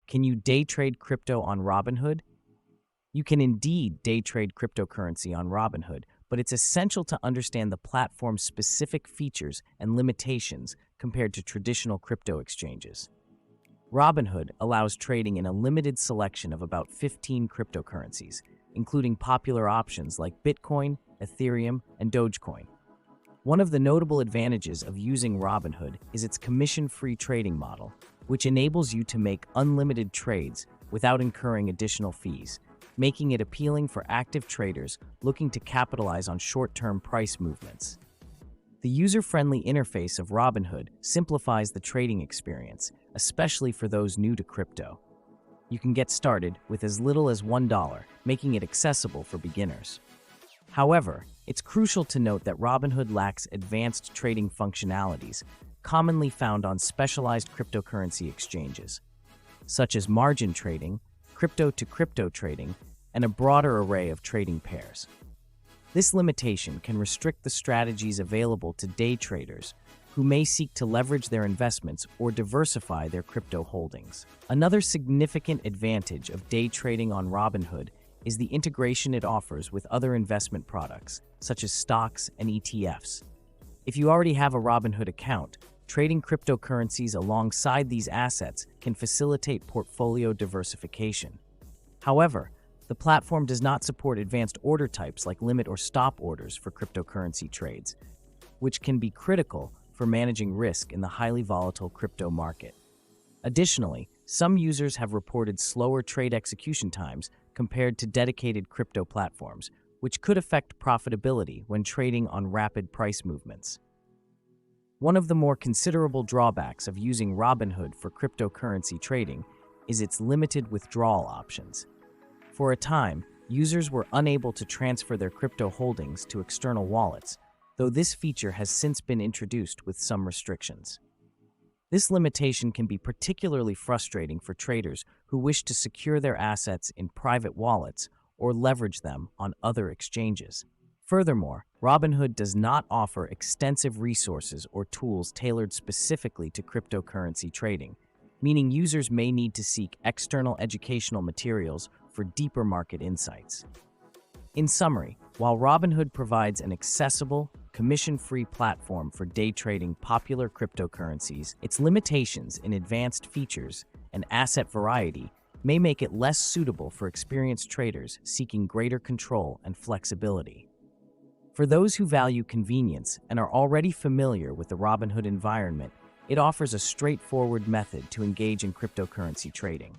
Can you day trade crypto on Robinhood? You can indeed day trade cryptocurrency on Robinhood, but it's essential to understand the platform's specific features and limitations compared to traditional crypto exchanges. Robinhood allows trading in a limited selection of about 15 cryptocurrencies, including popular options like Bitcoin, Ethereum, and Dogecoin. One of the notable advantages of using Robinhood is its commission-free trading model, which enables you to make unlimited trades without incurring additional fees, making it appealing for active traders looking to capitalize on short-term price movements. The user-friendly interface of Robinhood simplifies the trading experience, especially for those new to crypto. You can get started with as little as $1, making it accessible for beginners. However, it's crucial to note that Robinhood lacks advanced trading functionalities commonly found on specialized cryptocurrency exchanges, such as margin trading, crypto-to-crypto trading, and a broader array of trading pairs. This limitation can restrict the strategies available to day traders who may seek to leverage their investments or diversify their crypto holdings. Another significant advantage of day trading on Robinhood is the integration it offers with other investment products, such as stocks and ETFs. If you already have a Robinhood account, trading cryptocurrencies alongside these assets can facilitate portfolio diversification. However, the platform does not support advanced order types like limit or stop orders for cryptocurrency trades, which can be critical for managing risk in the highly volatile crypto market. Additionally, some users have reported slower trade execution times compared to dedicated crypto platforms, which could affect profitability when trading on rapid price movements. One of the more considerable drawbacks of using Robinhood for cryptocurrency trading is its limited withdrawal options. For a time, users were unable to transfer their crypto holdings to external wallets, though this feature has since been introduced with some restrictions. This limitation can be particularly frustrating for traders who wish to secure their assets in private wallets or leverage them on other exchanges. Furthermore, Robinhood does not offer extensive resources or tools tailored specifically to cryptocurrency trading, meaning users may need to seek external educational materials for deeper market insights. In summary, while Robinhood provides an accessible, commission-free platform for day trading popular cryptocurrencies, its limitations in advanced features and asset variety may make it less suitable for experienced traders seeking greater control and flexibility. For those who value convenience and are already familiar with the Robinhood environment, it offers a straightforward method to engage in cryptocurrency trading.